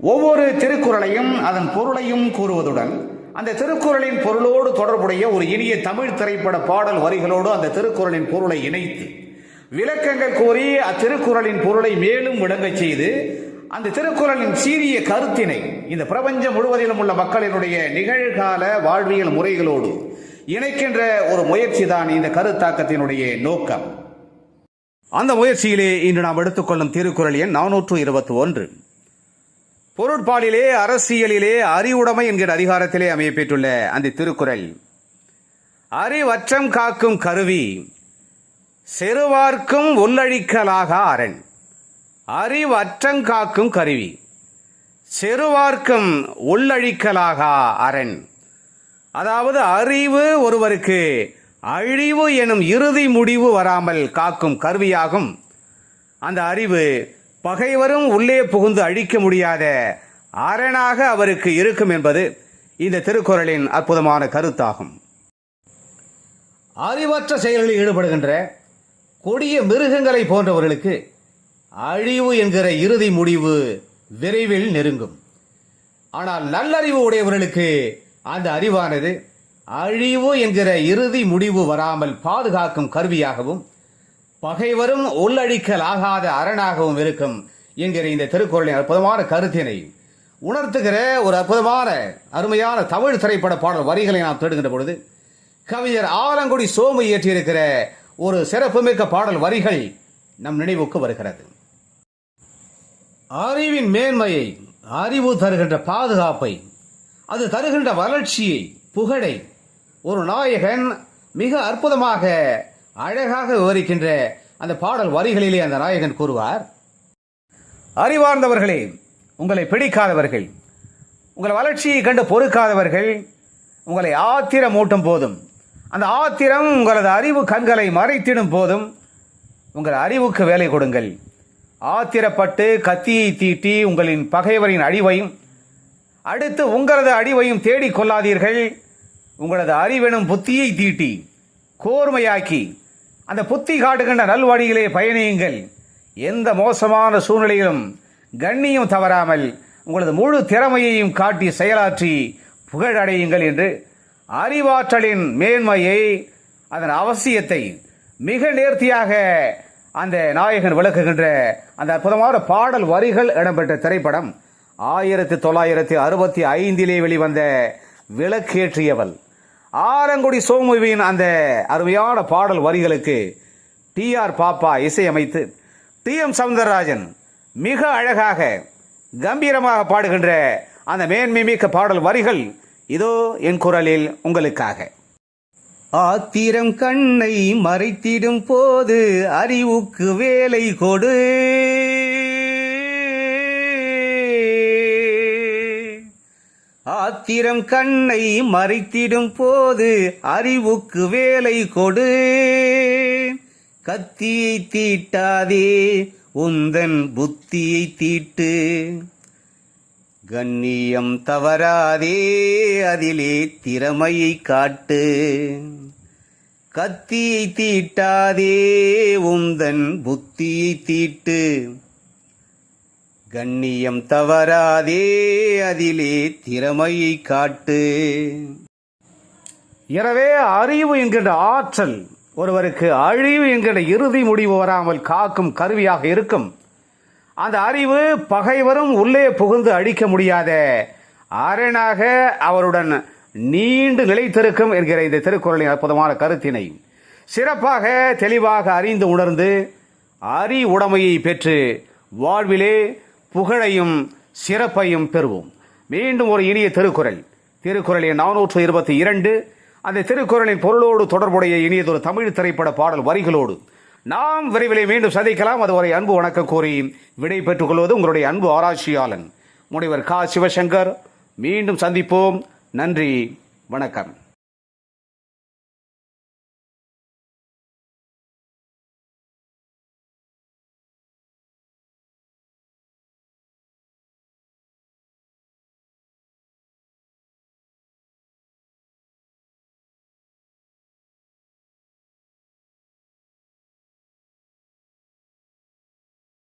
ஒவ்வொரு திருக்குறளையும் அதன் பொருளையும் கூறுவதுடன் அந்த திருக்குறளின் பொருளோடு தொடர்புடைய ஒரு இனிய தமிழ் திரைப்பட பாடல் வரிகளோடு அந்த திருக்குறளின் பொருளை இணைத்து விளக்கங்கள் கூறி அத்திருக்குறளின் பொருளை மேலும் விளங்கச் செய்து அந்த திருக்குறளின் சீரிய கருத்தினை இந்த பிரபஞ்சம் முழுவதிலும் உள்ள மக்களினுடைய நிகழ்கால வாழ்வியல் முறைகளோடு இணைக்கின்ற ஒரு முயற்சி தான் இந்த கருத்தாக்கத்தினுடைய நோக்கம். அந்த முயற்சியிலே இன்று நாம் எடுத்துக்கொள்ளும் திருக்குறள் எண் 421. பொருட்பாலிலே அரசியலிலே அறிவுடைமை என்கிற அதிகாரத்திலே அமையப்பெற்றுள்ள அந்த திருக்குறள், அறிவற்றம் காக்கும் கருவி செருவார்க்கும் உள்ளழிக்கலாக அரண். அறிவற்றம் காக்கும் கருவி செருவார்க்கும் உள்ளழிக்கலாக அரண். அதாவது அறிவு ஒருவருக்கு அழிவு எனும் இறுதி முடிவு வராமல் காக்கும் கருவியாகும். அந்த அறிவு பகைவரும் உள்ளே புகுந்து அழிக்க முடியாத அரணாக அவருக்கு இருக்கும் என்பது இந்த திருக்குறளின் அற்புதமான கருத்தாகும். அறிவற்ற செயல்களில் ஈடுபடுகின்ற கொடிய மிருகங்களை போன்றவர்களுக்கு அழிவு என்கிற இறுதி முடிவு விரைவில் நெருங்கும். ஆனால் நல்லறிவு உடையவர்களுக்கு அந்த அறிவானது அழிவு என்கிற இறுதி முடிவு வராமல் பாதுகாக்கும் கருவியாகவும் பகைவரும் உள்ளழிக்கல் ஆகாத அரணாகவும் இருக்கும் என்கிற இந்த திருக்குறளின் அற்புதமான கருத்தினை உணர்த்துகிற ஒரு அற்புதமான அருமையான தமிழ் திரைப்பட பாடல் வரிகளை நாம் தேடுகின்ற பொழுது கவிஞர் ஆலங்குடி சோமு இயற்றியிருக்கிற ஒரு சிறப்புமிக்க பாடல் வரிகள் நம் நினைவுக்கு வருகிறது. அறிவின் மேன்மையை, அறிவு தருகின்ற பாதுகாப்பை, அது தருகின்ற வளர்ச்சியை, புகழை ஒரு நாயகன் மிக அற்புதமாக அழகாக விவரிக்கின்ற அந்த பாடல் வரிகளிலே அந்த நாயகன் கூறுவார், அறிவார்ந்தவர்களே, உங்களை பிடிக்காதவர்கள், உங்கள் வளர்ச்சியை கண்டு பொறுக்காதவர்கள் உங்களை ஆத்திரம் ஊட்டும் போதும், அந்த ஆத்திரம் உங்களது அறிவு கண்களை மறைத்திடும் போதும் உங்கள் அறிவுக்கு வேலை கொடுங்கள். ஆத்திரப்பட்டு கத்தியை தீட்டி உங்களின் பகைவரின் அழிவையும் அடுத்து உங்களது அழிவையும் தேடிக் கொள்ளாதீர்கள். உங்களது அறிவெனும் புத்தியை தீட்டி கோர்மையாக்கி அந்த புத்தி காட்டுகின்ற நல்வழியிலே பயணியுங்கள். எந்த மோசமான சூழ்நிலையிலும் கண்ணியம் தவறாமல் உங்களது முழு திறமையையும் காட்டி செயலாற்றி புகழடையுங்கள் என்று அறிவாற்றலின் மேன்மையை, அதன் அவசியத்தை மிக நேர்த்தியாக அந்த நாயகன் விளக்குகின்ற அந்த அற்புதமான பாடல் வரிகள் இடம்பெற்ற திரைப்படம் 1965 வெளிவந்த விளக்கேற்றியவள். ஆலங்குடி சோமுவின் அந்த அருமையான பாடல் வரிகளுக்கு TR பாப்பா இசையமைத்து TM சௌந்தரராஜன் மிக அழகாக கம்பீரமாக பாடுகின்ற அந்த மேன்மைமிக்க பாடல் வரிகள் இதோ என் குரலில் உங்களுக்காக. ஆத்திரம் கண்ணை மறைத்திடும் போது அறிவுக்கு வேலை கொடு. ஆத்திரம் கண்ணை மறைத்திடும் போது அறிவுக்கு வேலை கொடு. கத்தியை தீட்டாதே உந்தன் புத்தியை தீட்டு. கண்ணியம் தவறாதே அதிலே திறமையை காட்டு. கத்தியை தீட்டாதே உந்தன் புத்தியை தீட்டு. கண்ணியம் தவறாதே அதிலே திறமையை காட்டு. எனவே அறிவு என்கின்ற ஆற்றல் ஒருவருக்கு அழிவு என்கின்ற இறுதி முடிவு வராமல் காக்கும் கருவியாக இருக்கும். அந்த அறிவு பகைவரும் உள்ளே புகுந்து அழிக்க முடியாத அரணாக அவருடன் நீண்டு நிலைத்திருக்கும் என்கிற இந்த திருக்குறளின் அற்புதமான கருத்தினை சிறப்பாக தெளிவாக அறிந்து உணர்ந்து அறிவுடைமையை பெற்று வாழ்விலே புகழையும் சிறப்பையும் பெறுவோம். மீண்டும் ஒரு இனிய திருக்குறள் எண் 422 அந்த திருக்குறளின் பொருளோடு தொடர்புடைய இனியதொரு தமிழ் திரைப்பட பாடல் வரிகளோடு நாம் விரைவிலே மீண்டும் சந்திக்கலாம். அதுவரை அன்பு வணக்கம் கூறி விடை பெற்றுக் கொள்வது உங்களுடைய அன்பு ஆராய்ச்சியாளன் முனைவர் கா. சிவசங்கர். மீண்டும் சந்திப்போம். நன்றி, வணக்கம்.